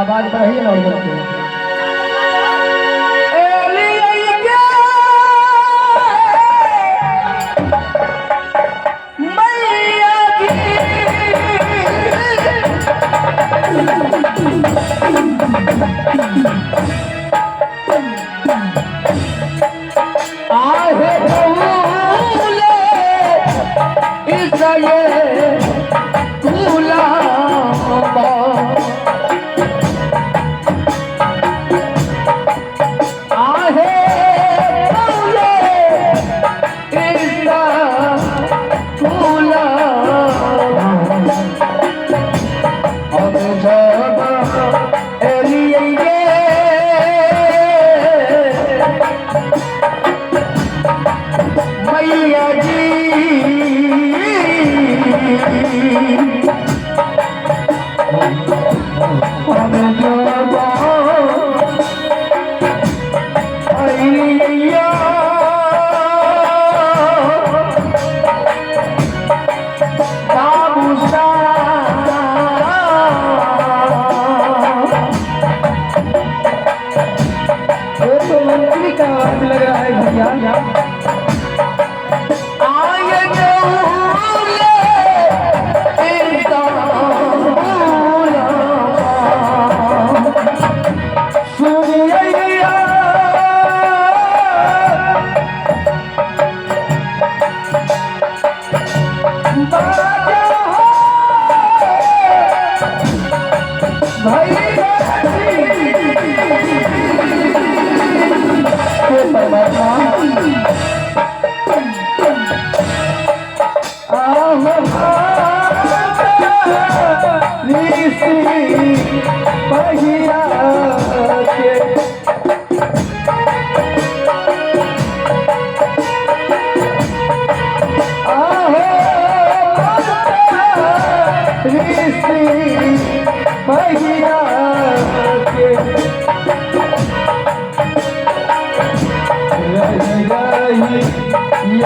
आवाज बढ़ाइए ना और बोलते लग रहा है भैया भैया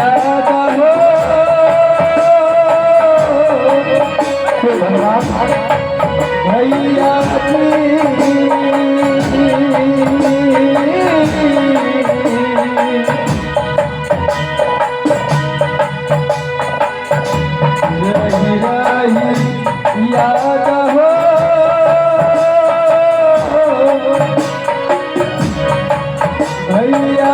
याद हो भैया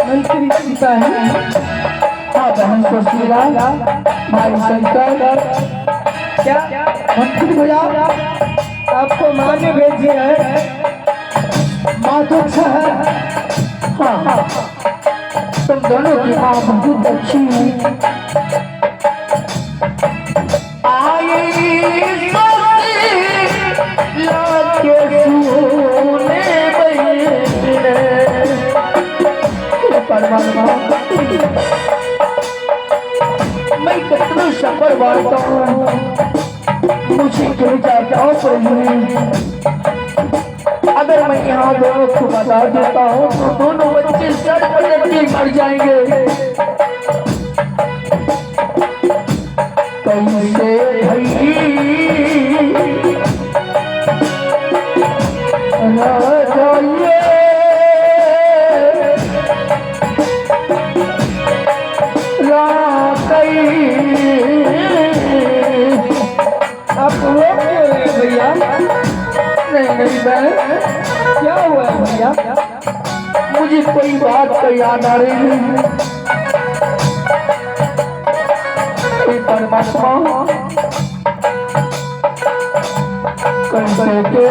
मंत्री सीता है। हाँ बहन सुशीला भाई शंकर क्या मंत्री भैया आपको माँ ने भेजी है। माँ तो अच्छा है। हाँ हाँ तुम दोनों की माँ बहुत अच्छी है। मैं कितना सफर वालता हूँ मुझे क्यों जाता हूँ। अगर मैं यहाँ दोनों को बता देता हूँ तो दोनों बच्चे सर पलट के मर जाएंगे। कैसे भाई आप लोग भैया नहीं क्या हुआ है भैया? मुझे कोई बात तो याद आ रही है। परमात्मा कैसे के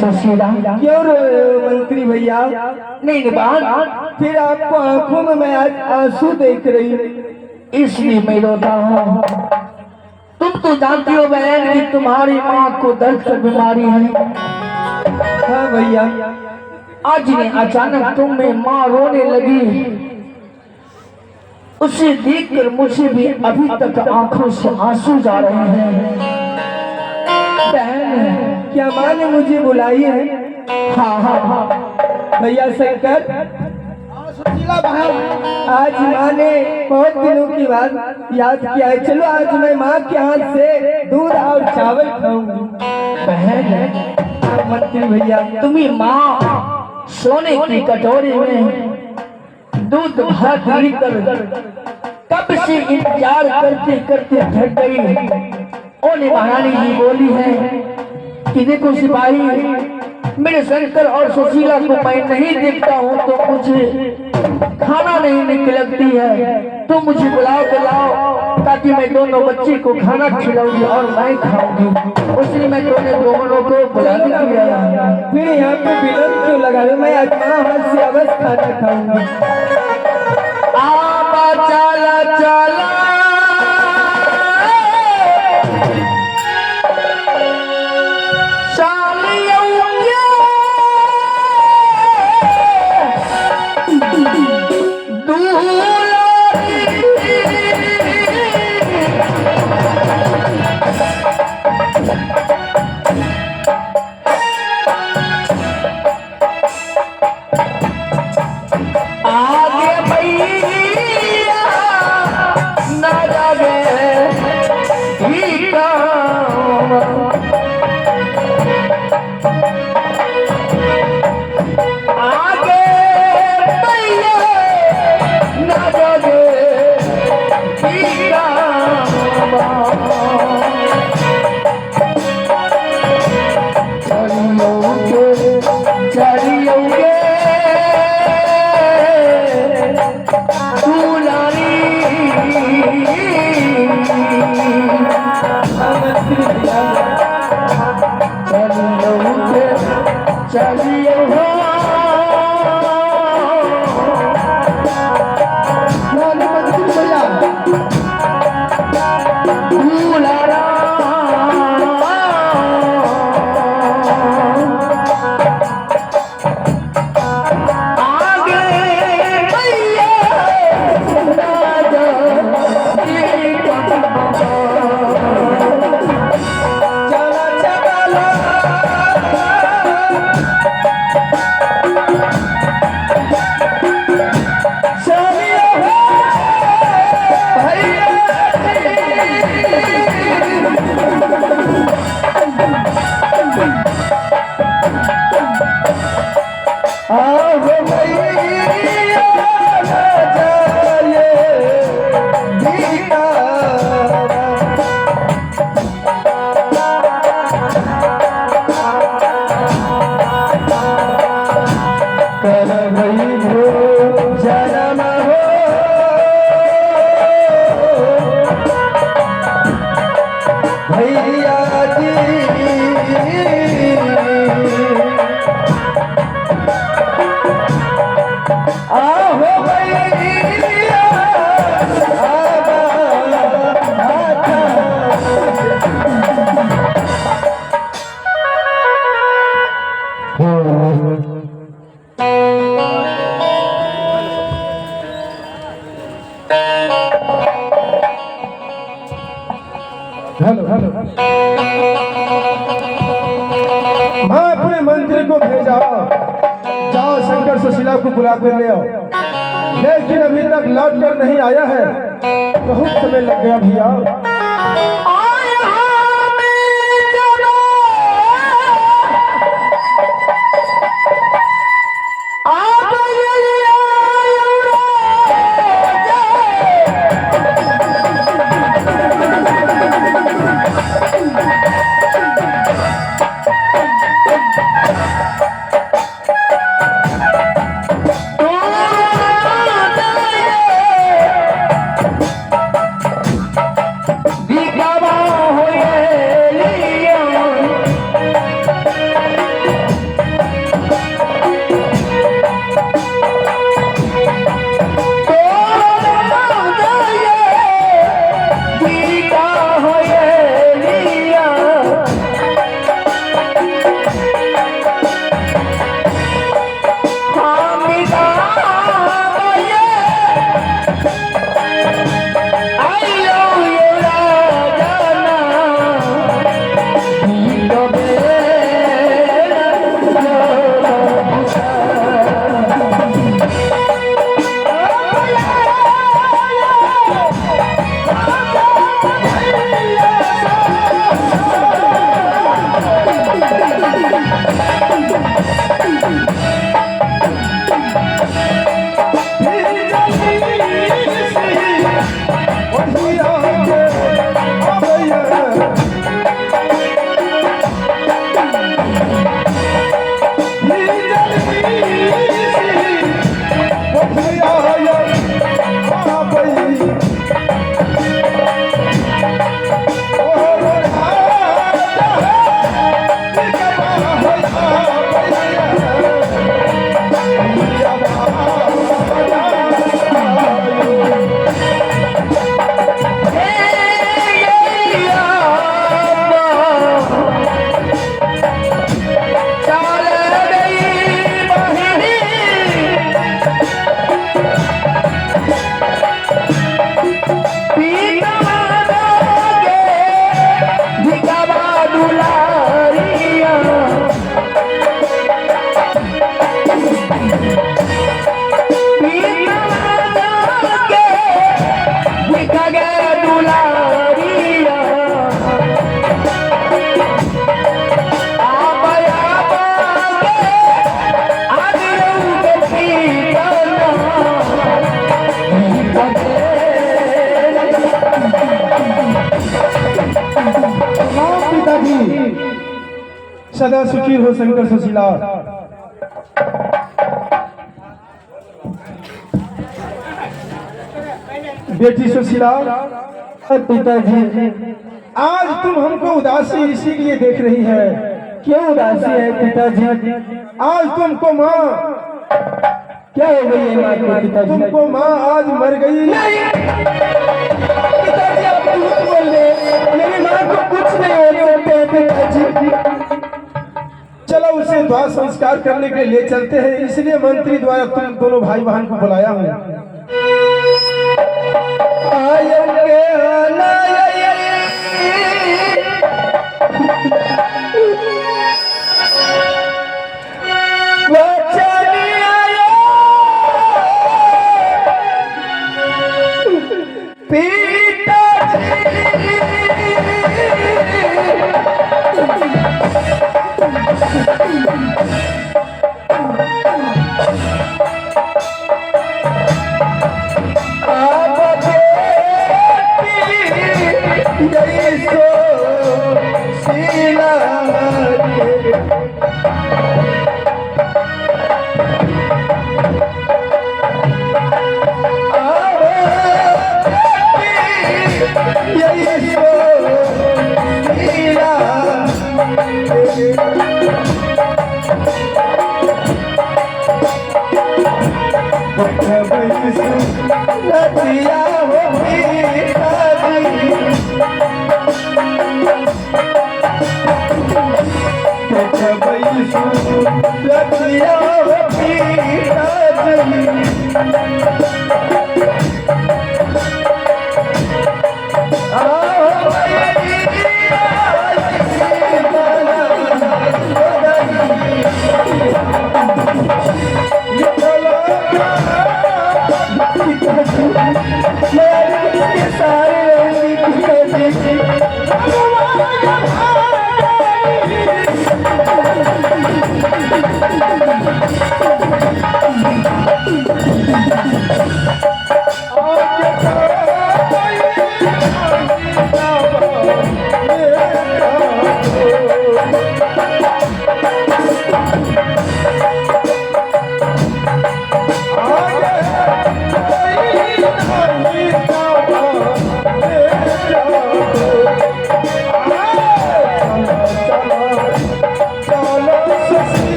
सुशीला। क्यों रोए हो मंत्री भैया? नहीं निभान, फिर आपको आंखों में मैं आज आंसू देख रही हूँ, इसलिए मैं रोता हूँ। तुम तो जानती हो बहन कि तुम्हारी माँ को दर्द की बीमारी है। हाँ भैया। आज ने अचानक तुम में माँ रोने लगी, उसे देखकर मुझे भी अभी तक आंखों से आंसू जा रहे हैं। बहन, क्या माँ ने मुझे बुलाई है? हाँ हाँ हाँ भैया शंकर, सुशीला बहन, आज माँ ने बहुत दिनों की बाद याद किया है। चलो आज मैं माँ के हाथ से दूध और चावल खाऊंगी। बहन, मंत्री भैया, तुम्ही माँ सोने की कटोरी में दूध भात लेकर कब से इंतजार करते करते थक गई। ओने महारानी जी बोली है कि देखो सिपाही, मेरे शंकर और सुशीला को मैं नहीं देखता हूँ तो मुझे खाना नहीं निकलती है, तो मुझे बुलाओ ताकि मैं दोनों बच्चे को खाना खिलाऊंगी और मैं खाऊंगी। इसलिए मैं दोनों को बुला दिया। फिर यहाँ पे विलम्ब क्यों लगा रहे हो? मैं आज माँ हाथ से अवश्य खाना खाऊंगी। आप चला चला हेलो हेलो, मैं अपने मंत्री को भेजा, जाओ शंकर सुशीला को बुला कर ले आओ। लेकिन अभी तक लौट कर नहीं आया है, बहुत समय लग गया भैया। Bigaba पिताजी। सदा सुखी हो शंकर सुशीला। बेटी सुशीला, पिताजी आज तुम हमको उदासी इसीलिए देख रही है। क्यों उदासी है पिताजी? आज तुमको माँ, क्या हो गई है माँ को पिताजी? तुमको माँ आज मर गई। पिताजी आप झूठ बोल रहे हैं, मेरी माँ को कुछ नहीं होता है पिताजी। चलो उसे द्वार संस्कार करने के लिए ले चलते हैं, इसलिए मंत्री द्वारा तुम दोनों भाई बहन को बुलाया हूँ।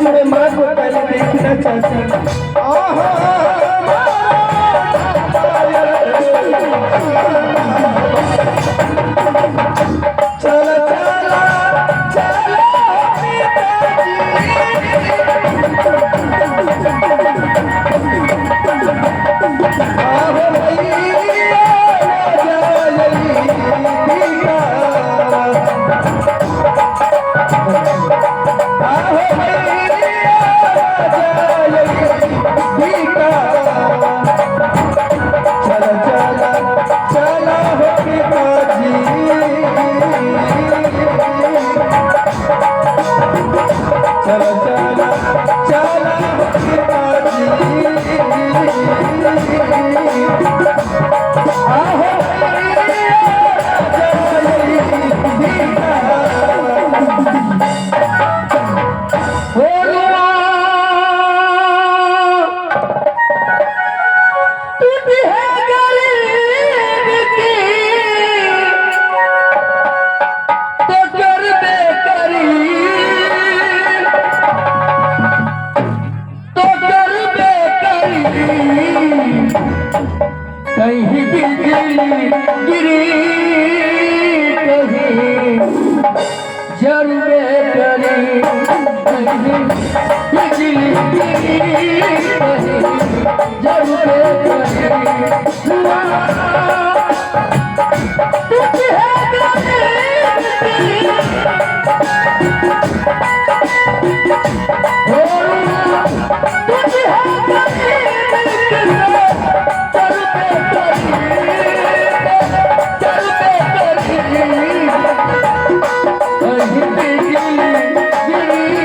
मैं माँ को पहले देखना चाहता हूँ। कहीं बिजली गिरी, कहीं जलवे करी, कहीं बिजली गिरी, कहीं जलवे करी। Thank you.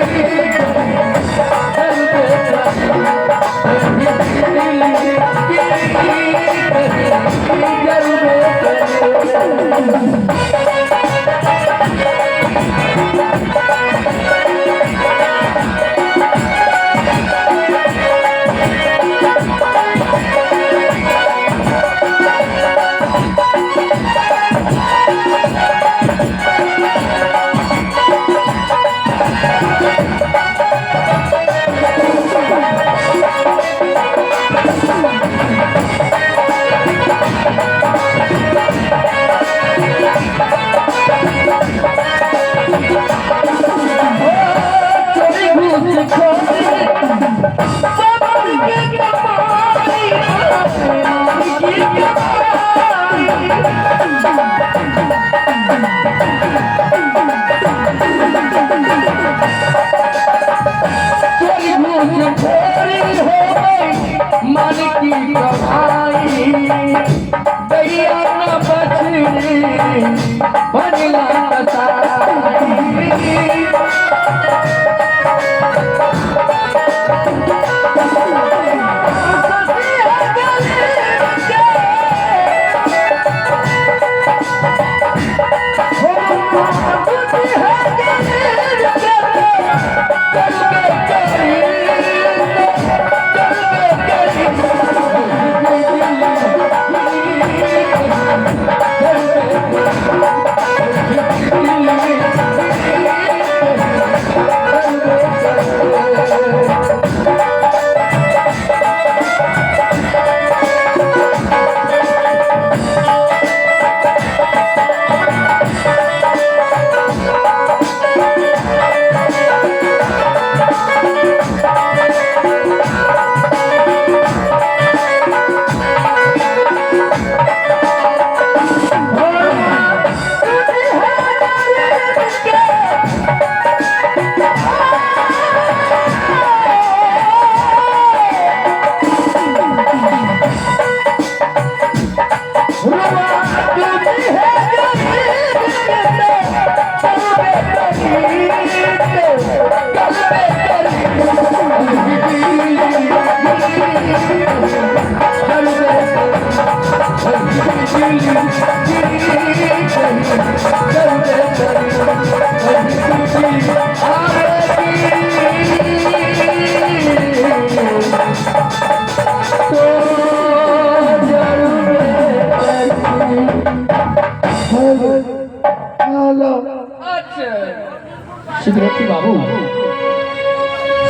सिगरेटी बाबू,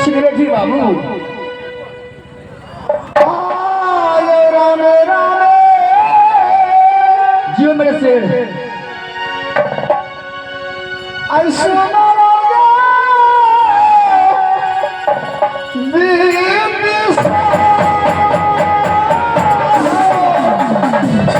सिगरेटी बाबू, रामे रामे जियो मेरे शेर। ऐसा मारोगे वीर